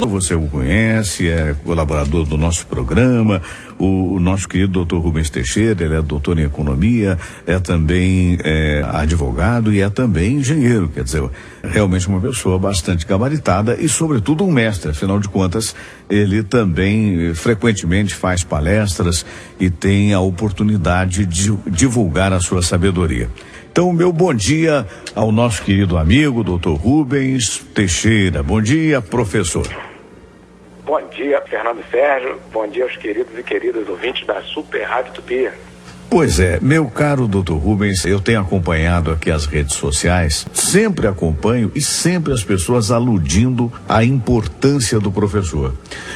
Você o conhece, é colaborador do nosso programa, o nosso querido doutor Rubens Teixeira. Ele é doutor em economia, é também advogado e é também engenheiro, quer dizer, realmente uma pessoa bastante gabaritada e sobretudo um mestre. Afinal de contas, ele também frequentemente faz palestras e tem a oportunidade de divulgar a sua sabedoria. Então, meu bom dia ao nosso querido amigo, doutor Rubens Teixeira. Bom dia, professor. Bom dia, Fernando Sérgio. Bom dia aos queridos e queridas ouvintes da Super Rádio Tupi. Pois é, meu caro doutor Rubens, eu tenho acompanhado aqui as redes sociais, sempre acompanho e sempre as pessoas aludindo à importância do professor.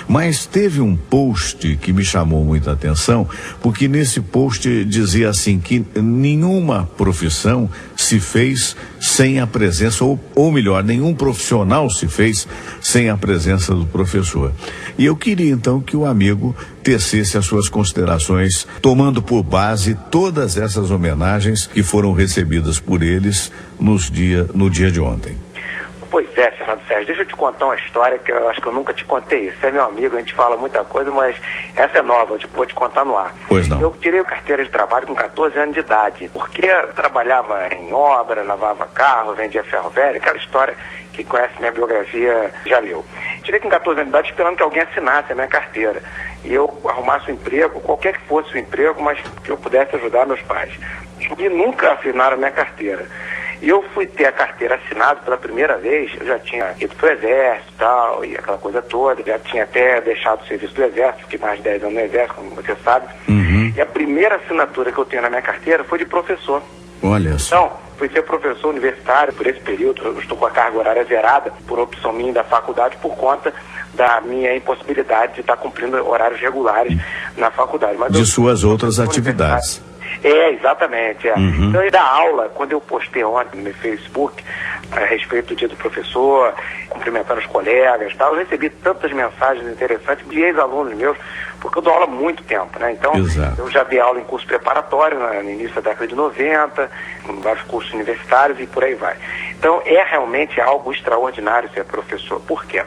Mas teve um post que me chamou muita atenção, porque nesse post dizia assim que nenhuma profissão se fez sem a presença, ou melhor, nenhum profissional se fez sem a presença do professor. E eu queria então que o amigo tecesse as suas considerações, tomando por base todas essas homenagens que foram recebidas por eles no dia de ontem. Pois é, Fernando Sérgio, deixa eu te contar uma história que eu acho que eu nunca te contei. Você é meu amigo, a gente fala muita coisa, mas essa é nova, eu vou te contar no ar. Pois não. Eu tirei a carteira de trabalho com 14 anos de idade, porque eu trabalhava em obra, lavava carro, vendia ferro velho, aquela história que conhece minha biografia já leu. Tirei com 14 anos de idade esperando que alguém assinasse a minha carteira e eu arrumasse um emprego, qualquer que fosse o emprego, mas que eu pudesse ajudar meus pais. E nunca assinaram a minha carteira. E eu fui ter a carteira assinada pela primeira vez, eu já tinha ido pro exército e tal, e aquela coisa toda, já tinha até deixado o serviço do exército, fiquei mais de 10 anos no exército, como você sabe. Uhum. E a primeira assinatura que eu tenho na minha carteira foi de professor. Olha só. Então, fui ser professor universitário por esse período, eu estou com a carga horária zerada, por opção minha da faculdade, por conta da minha impossibilidade de estar cumprindo horários regulares na faculdade. Mas de suas outras atividades. Exatamente. Uhum. Então, eu da aula, quando eu postei ontem no meu Facebook a respeito do dia do professor, cumprimentando os colegas e tal, eu recebi tantas mensagens interessantes de ex-alunos meus, porque eu dou aula há muito tempo, né? Então, exato, eu já dei aula em curso preparatório no início da década de 90, em vários cursos universitários e por aí vai. Então, é realmente algo extraordinário ser professor. Por quê?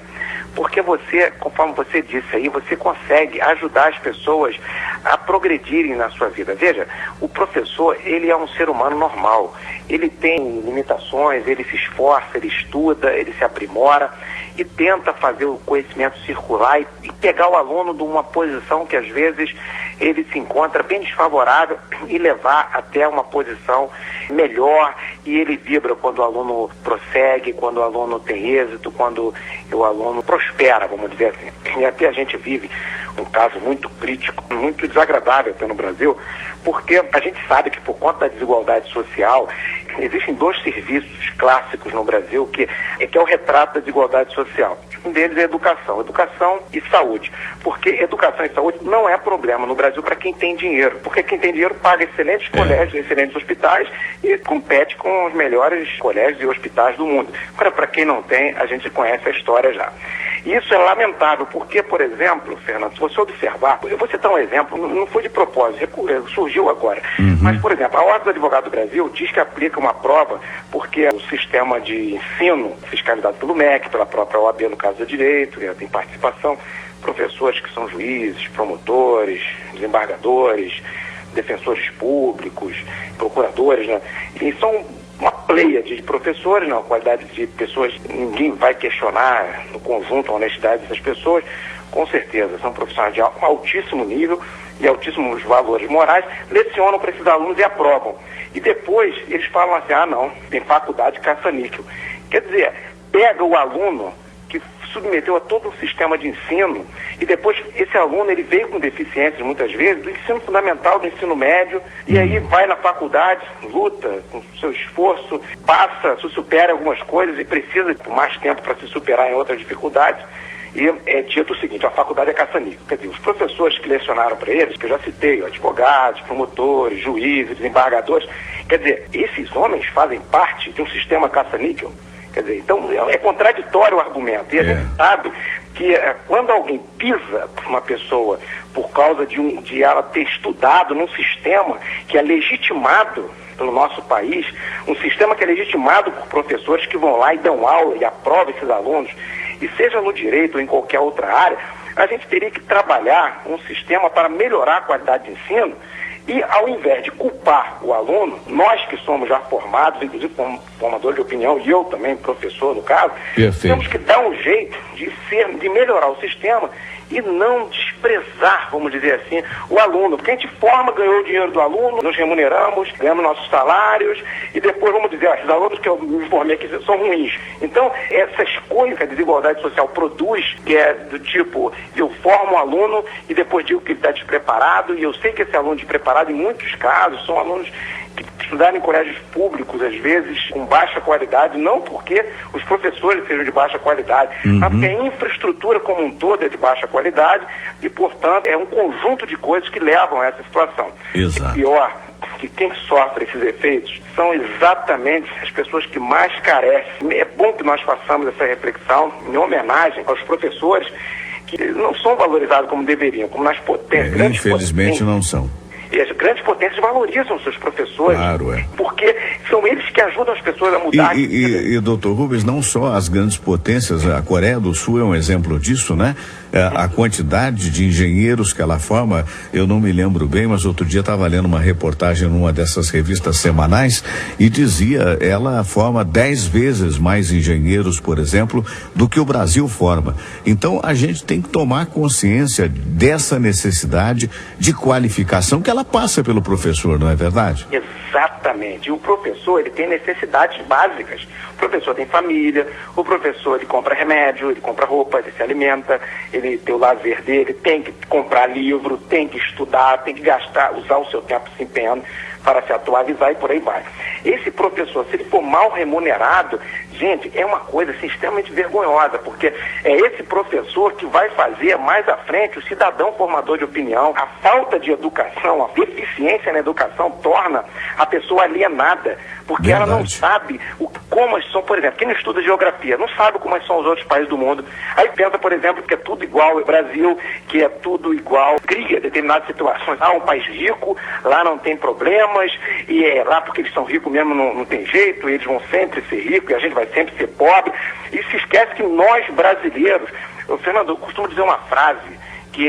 Porque você, conforme você disse aí, você consegue ajudar as pessoas a progredirem na sua vida. Veja, o professor, ele é um ser humano normal. Ele tem limitações, ele se esforça, ele estuda, ele se aprimora e tenta fazer o conhecimento circular e pegar o aluno de uma posição que às vezes ele se encontra bem desfavorável e levar até uma posição melhor, e ele vibra quando o aluno prossegue, quando o aluno tem êxito, quando o aluno prospera, vamos dizer assim. E até a gente vive um caso muito crítico, muito desagradável até no Brasil, porque a gente sabe que por conta da desigualdade social, existem dois serviços clássicos no Brasil que é o retrato da desigualdade social. Um deles é educação e saúde. Porque educação e saúde não é problema no Brasil para quem tem dinheiro. Porque quem tem dinheiro paga excelentes colégios, excelentes hospitais e compete com os melhores colégios e hospitais do mundo. Agora, para quem não tem, a gente conhece a história já. E isso é lamentável, porque, por exemplo, Fernando, se você observar, eu vou citar um exemplo, não foi de propósito, surgiu agora. Uhum. Mas, por exemplo, a Ordem do Advogado do Brasil diz que aplica uma prova porque o sistema de ensino, fiscalizado pelo MEC, pela própria OAB, no caso do direito, tem participação, professores que são juízes, promotores, desembargadores, defensores públicos, procuradores, né? E são uma pleia de professores, não, a qualidade de pessoas, ninguém vai questionar no conjunto a honestidade dessas pessoas, com certeza, são profissionais de altíssimo nível e altíssimos valores morais, lecionam para esses alunos e aprovam. E depois eles falam assim, não, tem faculdade caça-níquel. Quer dizer, pega o aluno que submeteu a todo um sistema de ensino e depois esse aluno ele veio com deficiências muitas vezes do ensino fundamental, do ensino médio, e aí vai na faculdade, luta com seu esforço, passa, se supera algumas coisas e precisa de mais tempo para se superar em outras dificuldades. E é dito o seguinte, a faculdade é caça-níquel. Quer dizer, os professores que lecionaram para eles, que eu já citei, advogados, promotores, juízes, desembargadores, quer dizer, esses homens fazem parte de um sistema caça-níquel. Quer dizer, então é contraditório o argumento. E a gente sabe que quando alguém pisa uma pessoa por causa de ela ter estudado num sistema que é legitimado pelo nosso país, um sistema que é legitimado por professores que vão lá e dão aula e aprovam esses alunos, E seja no direito ou em qualquer outra área, a gente teria que trabalhar um sistema para melhorar a qualidade de ensino. E ao invés de culpar o aluno, nós que somos já formados, inclusive como formador de opinião, e eu também, professor no caso, temos que dar um jeito de melhorar o sistema e não desprezar, vamos dizer assim, o aluno. Porque a gente forma, ganhou o dinheiro do aluno, nos remuneramos, ganhamos nossos salários, e depois vamos dizer, esses alunos que eu me formei aqui são ruins. Então, essas coisas que a desigualdade social produz, que é do tipo, eu formo um aluno e depois digo que ele está despreparado, e eu sei que esse aluno despreparado, em muitos casos, são alunos que estudaram em colégios públicos, às vezes, com baixa qualidade, não porque os professores sejam de baixa qualidade, mas porque a infraestrutura como um todo é de baixa qualidade e, portanto, é um conjunto de coisas que levam a essa situação. Exato. E pior, que quem sofre esses efeitos são exatamente as pessoas que mais carecem. É bom que nós façamos essa reflexão em homenagem aos professores que não são valorizados como deveriam, como nas potências. Infelizmente não são. E as grandes potências valorizam seus professores, claro, porque são eles que ajudam as pessoas a mudar. E doutor Rubens, não só as grandes potências, a Coreia do Sul é um exemplo disso, né? A quantidade de engenheiros que ela forma, eu não me lembro bem, mas outro dia estava lendo uma reportagem numa dessas revistas semanais e dizia, ela forma 10 vezes mais engenheiros, por exemplo, do que o Brasil forma. Então a gente tem que tomar consciência dessa necessidade de qualificação que ela passa pelo professor, não é verdade? Exatamente. E o professor, ele tem necessidades básicas. O professor tem família, o professor, ele compra remédio, ele compra roupa, ele se alimenta, ele tem o lazer dele, tem que comprar livro, tem que estudar, tem que gastar, usar o seu tempo se empenhando para se atualizar e por aí vai. Esse professor, se ele for mal remunerado, gente, é uma coisa assim, extremamente vergonhosa, porque é esse professor que vai fazer mais à frente o cidadão formador de opinião. A falta de educação, a deficiência na educação torna a pessoa alienada, porque ela não sabe como são, por exemplo, quem não estuda geografia, não sabe como são os outros países do mundo. Aí pensa, por exemplo, que é tudo igual ao Brasil, que é tudo igual, cria determinadas situações. Um país rico, lá não tem problemas, e é lá porque eles são ricos mesmo não tem jeito, eles vão sempre ser ricos e a gente vai sempre ser pobre. E se esquece que nós brasileiros, Fernando, eu costumo dizer uma frase que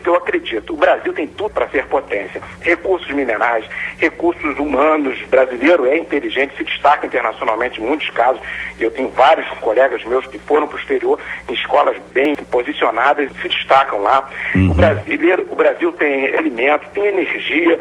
eu acredito, o Brasil tem tudo para ser potência, recursos minerais, recursos humanos, o brasileiro é inteligente, se destaca internacionalmente em muitos casos, eu tenho vários colegas meus que foram para o exterior em escolas bem posicionadas e se destacam lá. O Brasil tem alimento, tem energia,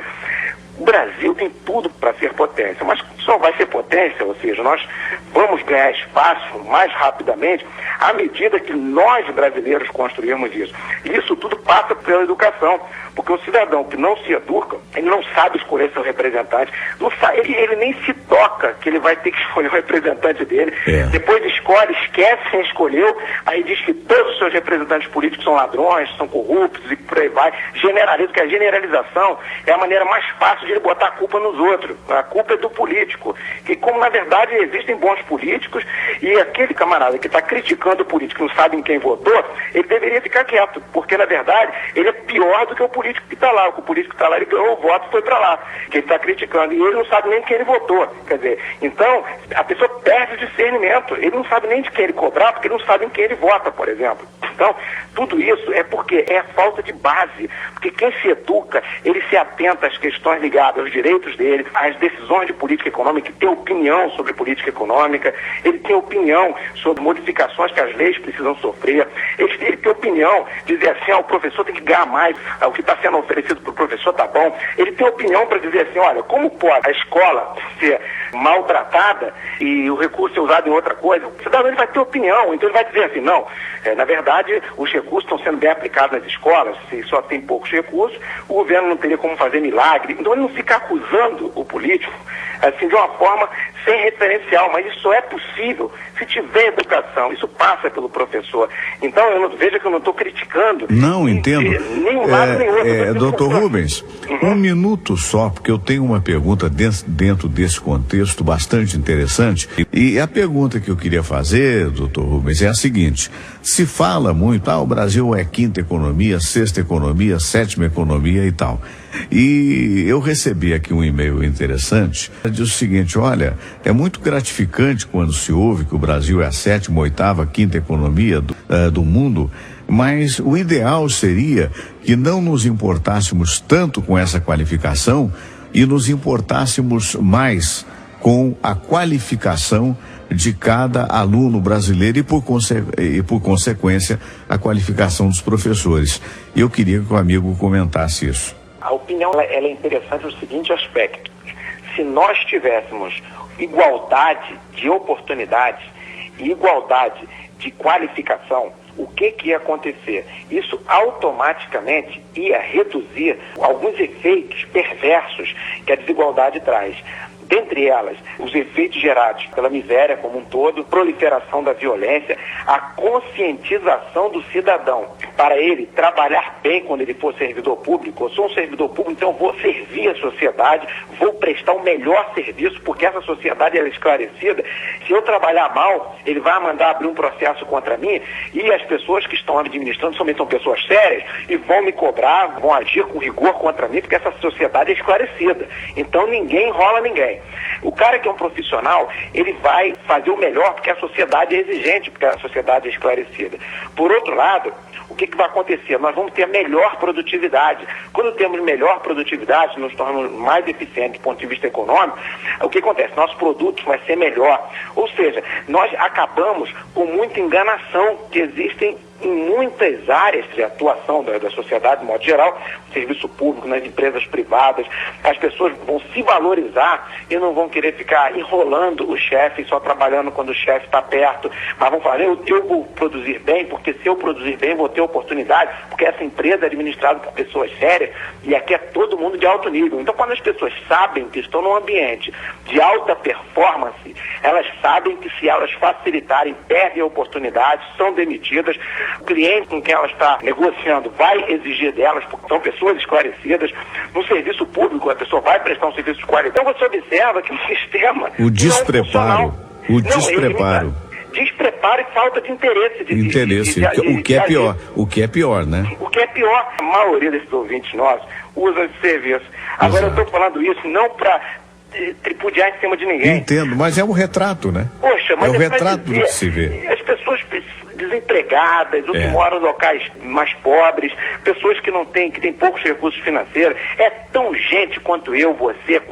o Brasil tem tudo para ser potência, mas só vai ser potência, ou seja, nós vamos ganhar espaço mais rapidamente à medida que nós brasileiros construirmos isso. E isso tudo passa pela educação, porque o cidadão que não se educa, ele não sabe escolher seu representante, não sabe, ele nem se toca que ele vai ter que escolher o representante dele, depois escolhe, esquece quem escolheu, aí diz que todos os seus representantes políticos são ladrões, são corruptos e por aí vai, generaliza, porque a generalização é a maneira mais fácil de ele botar a culpa nos outros, a culpa é do político, que como na verdade existem bons políticos e aquele camarada que está criticando o político, não sabe em quem votou, ele deveria ficar quieto, porque na verdade ele é pior do que o político que está lá. O político que está lá, ele ganhou o voto e foi para lá, que ele está criticando, e ele não sabe nem quem ele votou. Quer dizer, então a pessoa perde o discernimento, ele não sabe nem de quem ele cobrar, porque ele não sabe em quem ele vota, por exemplo. Então, tudo isso é porque é a falta de base, porque quem se educa, ele se atenta às questões ligadas aos direitos dele, às decisões de política econômica, tem opinião sobre política econômica, ele tem opinião sobre modificações que as leis precisam sofrer, ele tem opinião, dizer assim, o professor tem que ganhar mais, o que está sendo oferecido para o professor está bom, ele tem opinião para dizer assim, olha, como pode a escola ser maltratada e o recurso ser usado em outra coisa? O cidadão ele vai ter opinião, então ele vai dizer assim, não, na verdade os recursos estão sendo bem aplicados nas escolas, se só tem poucos recursos, o governo não teria como fazer milagre, então ele não fica acusando o político assim de uma forma sem referencial, mas isso é possível se tiver educação, isso passa pelo professor. Então, veja que eu não estou criticando. Não, entendo. Nem um lado nem outro. Doutor Rubens, um minuto só, porque eu tenho uma pergunta dentro desse contexto. texto bastante interessante. E a pergunta que eu queria fazer, doutor Rubens, é a seguinte: se fala muito, o Brasil é quinta economia, sexta economia, sétima economia e tal. E eu recebi aqui um e-mail interessante, diz o seguinte: olha, é muito gratificante quando se ouve que o Brasil é a sétima, oitava, quinta economia do mundo, mas o ideal seria que não nos importássemos tanto com essa qualificação e nos importássemos mais com a qualificação de cada aluno brasileiro e por consequência a qualificação dos professores. Eu queria que o amigo comentasse isso. A opinião ela é interessante no seguinte aspecto: se nós tivéssemos igualdade de oportunidades e igualdade de qualificação, o que ia acontecer? Isso automaticamente ia reduzir alguns efeitos perversos que a desigualdade traz. Dentre elas, os efeitos gerados pela miséria como um todo, proliferação da violência, a conscientização do cidadão para ele trabalhar bem quando ele for servidor público. Eu sou um servidor público, então eu vou servir a sociedade, vou prestar o melhor serviço, porque essa sociedade é esclarecida. Se eu trabalhar mal, ele vai mandar abrir um processo contra mim, e as pessoas que estão administrando somente são pessoas sérias e vão me cobrar, vão agir com rigor contra mim, porque essa sociedade é esclarecida. Então ninguém enrola ninguém. O cara que é um profissional, ele vai fazer o melhor porque a sociedade é exigente, porque a sociedade é esclarecida. Por outro lado, o que vai acontecer? Nós vamos ter a melhor produtividade. Quando temos melhor produtividade, nos tornamos mais eficientes do ponto de vista econômico, o que acontece? Nosso produto vai ser melhor. Ou seja, nós acabamos com muita enganação que existem em muitas áreas de atuação da sociedade, de modo geral, no serviço público, nas empresas privadas. As pessoas vão se valorizar e não vão querer ficar enrolando o chefe, só trabalhando quando o chefe está perto, mas vão falar: eu vou produzir bem, porque se eu produzir bem, vou ter oportunidade, porque essa empresa é administrada por pessoas sérias e aqui é todo mundo de alto nível. Então, quando as pessoas sabem que estão num ambiente de alta performance, elas sabem que se elas facilitarem, perdem a oportunidade, são demitidas. O cliente com quem ela está negociando vai exigir delas, porque são pessoas esclarecidas. No serviço público, a pessoa vai prestar um serviço de qualidade. Então você observa que o sistema... O despreparo. Despreparo e falta de interesse. O que é pior, né? O que é pior, a maioria desses ouvintes nossos usa esse serviço. Agora, eu estou falando isso não para tripudiar em cima de ninguém. Entendo, mas é um retrato, né? Poxa, mas é o retrato do que se vê. As pessoas desempregadas, ou que moram em locais mais pobres, pessoas que têm poucos recursos financeiros. É tão gente quanto eu, você,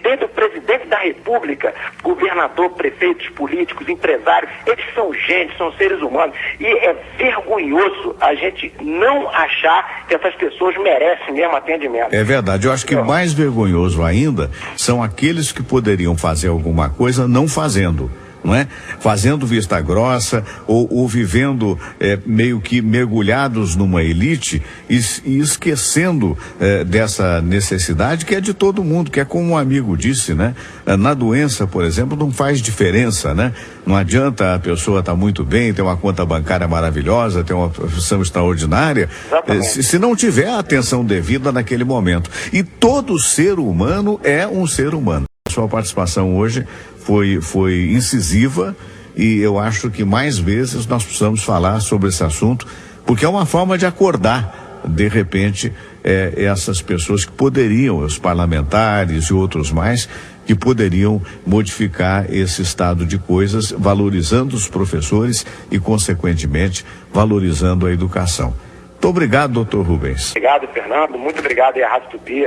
desde o presidente da República, governador, prefeitos, políticos, empresários, eles são gente, são seres humanos. E é vergonhoso a gente não achar que essas pessoas merecem mesmo atendimento. É verdade. Eu acho que mais vergonhoso ainda são aqueles que poderiam fazer alguma coisa não fazendo. Não é? Fazendo vista grossa ou vivendo meio que mergulhados numa elite e esquecendo dessa necessidade que é de todo mundo, que é como um amigo disse, né? Na doença, por exemplo, não faz diferença, né? Não adianta a pessoa estar muito bem, ter uma conta bancária maravilhosa, ter uma profissão extraordinária, se não tiver a atenção devida naquele momento. E todo ser humano é um ser humano. A sua participação hoje foi incisiva e eu acho que mais vezes nós precisamos falar sobre esse assunto, porque é uma forma de acordar, de repente, essas pessoas que poderiam, os parlamentares e outros mais, que poderiam modificar esse estado de coisas, valorizando os professores e, consequentemente, valorizando a educação. Muito obrigado, doutor Rubens. Obrigado, Fernando. Muito obrigado, Rádio Tupi.